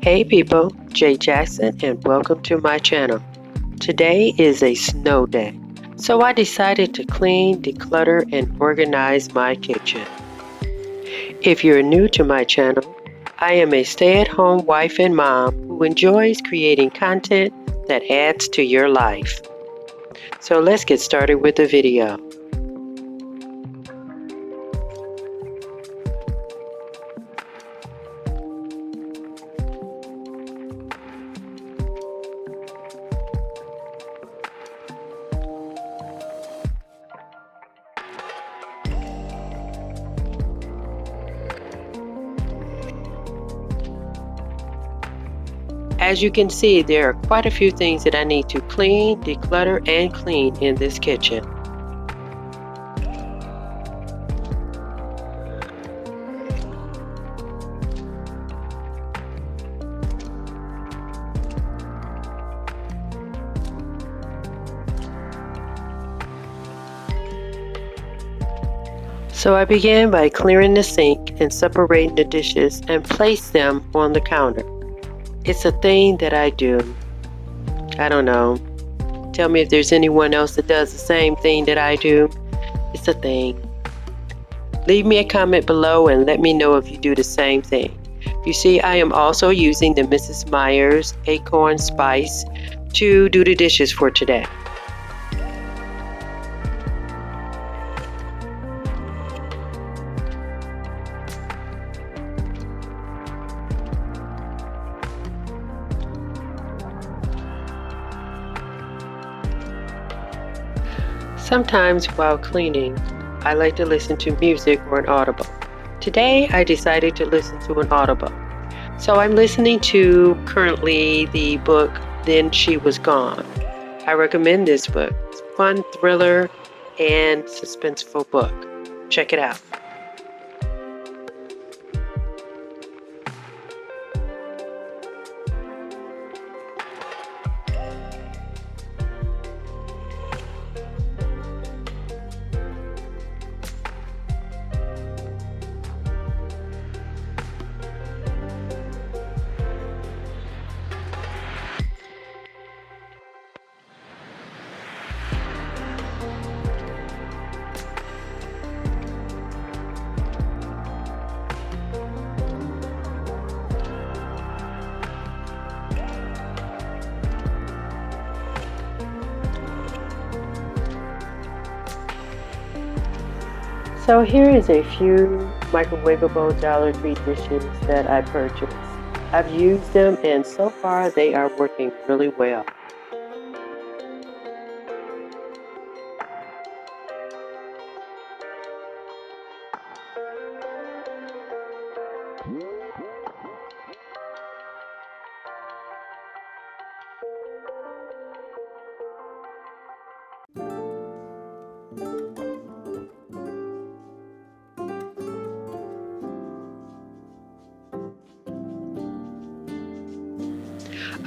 Hey people, Jay Jackson and welcome to my channel. Today is a snow day, so I decided to clean, declutter, and organize my kitchen. If you're new to my channel, I am a stay-at-home wife and mom who enjoys creating content that adds to your life. So let's get started with the video. As you can see, there are quite a few things that I need to clean, declutter, and clean in this kitchen. So I began by clearing the sink and separating the dishes and place them on the counter. It's a thing that I do. I don't know. Tell me if there's anyone else that does the same thing that I do. It's a thing. Leave me a comment below and let me know if you do the same thing. You see, I am also using the Mrs. Meyer's Acorn Spice to do the dishes for today. Sometimes while cleaning, I like to listen to music or an audible. Today, I decided to listen to an audible. So I'm listening to currently the book, Then She Was Gone. I recommend this book. It's a fun thriller and suspenseful book. Check it out. So here is a few microwavable Dollar Tree dishes that I purchased. I've used them and so far they are working really well.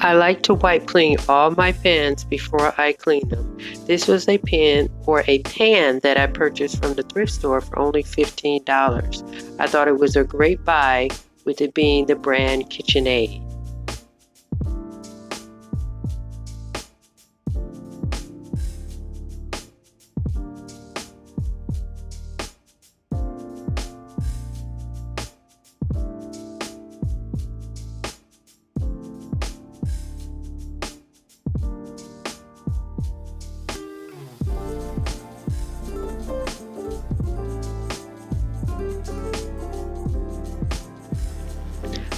I like to wipe clean all my pans before I clean them. This was a pan that I purchased from the thrift store for only $15. I thought it was a great buy with it being the brand KitchenAid.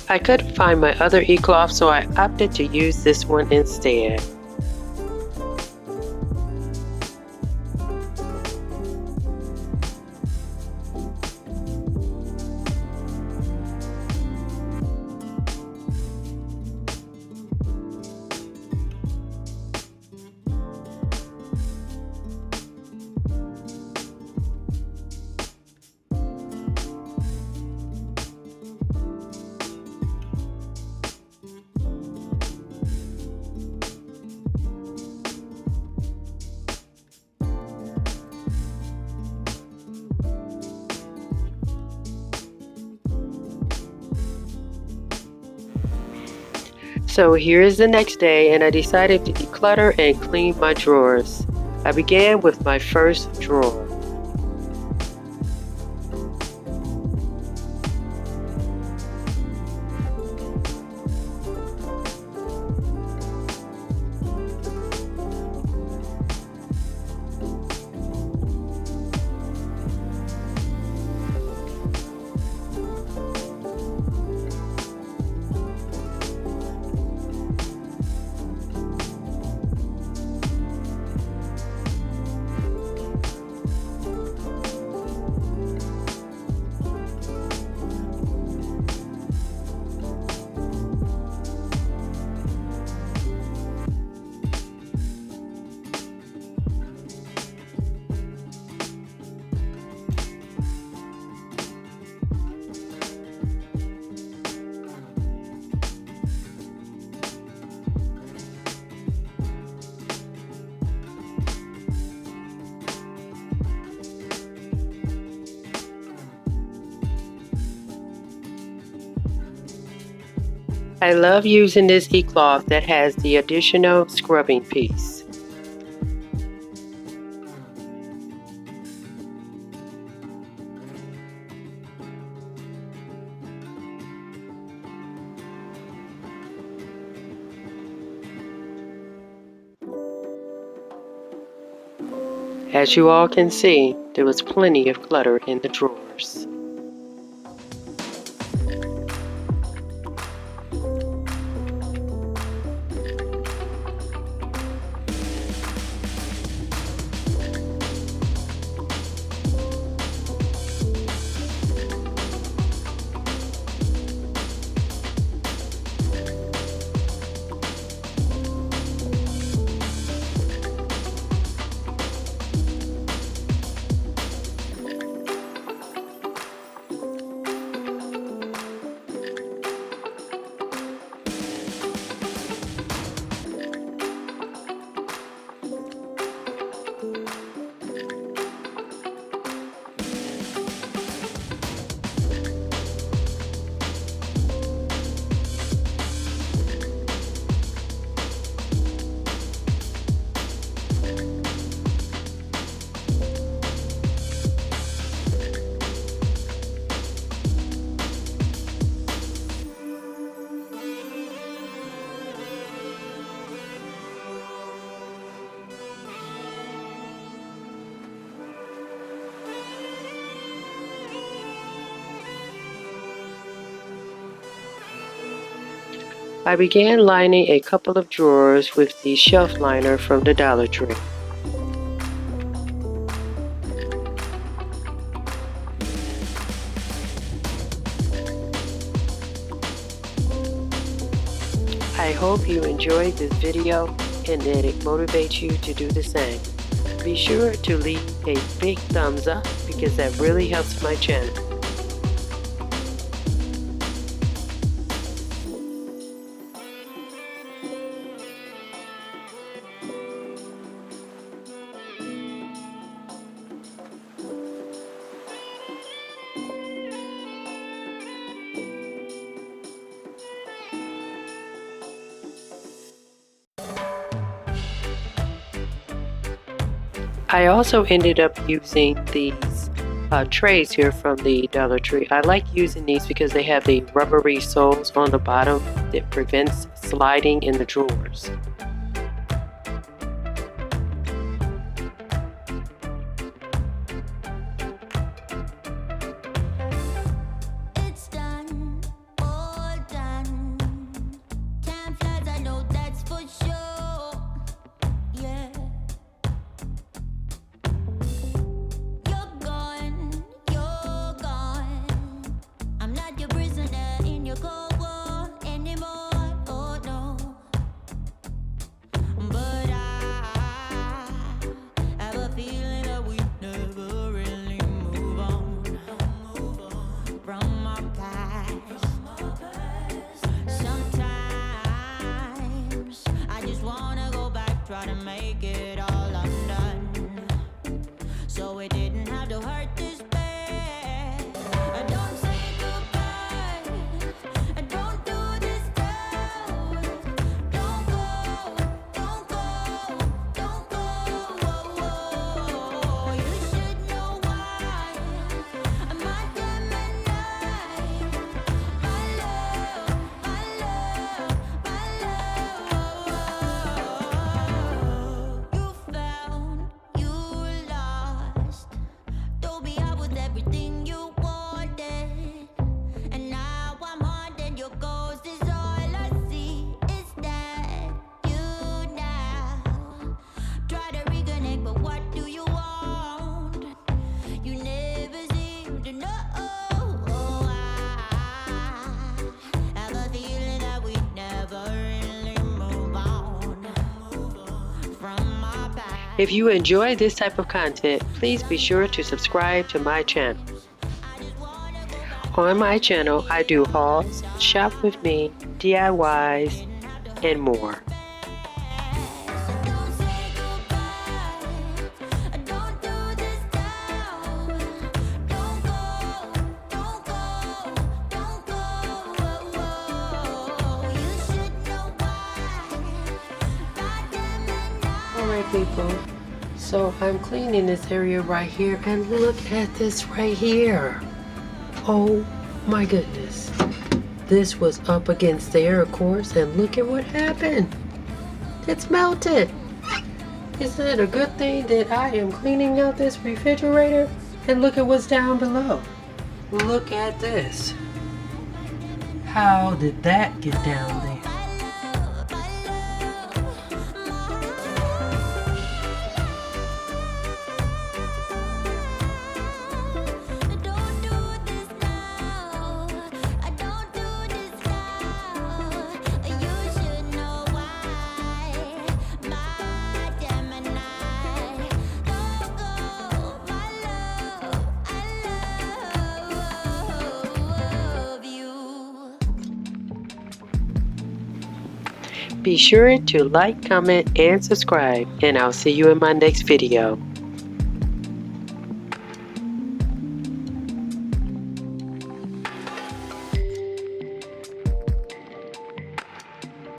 I couldn't find my other e-cloth, so I opted to use this one instead. So here is the next day, and I decided to declutter and clean my drawers. I began with my first drawer. I love using this e-cloth that has the additional scrubbing piece. As you all can see, there was plenty of clutter in the drawers. I began lining a couple of drawers with the shelf liner from the Dollar Tree. I hope you enjoyed this video and that it motivates you to do the same. Be sure to leave a big thumbs up because that really helps my channel. I also ended up using these trays here from the Dollar Tree. I like using these because they have the rubbery soles on the bottom that prevents sliding in the drawers. Try to make it all undone, so it didn't have to hurt this bad. I don't say goodbye, I don't do this stuff. If you enjoy this type of content, please be sure to subscribe to my channel. On my channel, I do hauls, shop with me, DIYs, and more. Alright people, so I'm cleaning this area right here, and look at this right here. Oh my goodness. This was up against there, of course, and look at what happened. It's melted. Isn't it a good thing that I am cleaning out this refrigerator? And look at what's down below. Look at this. How did that get down there? Be sure to like, comment, and subscribe, and I'll see you in my next video.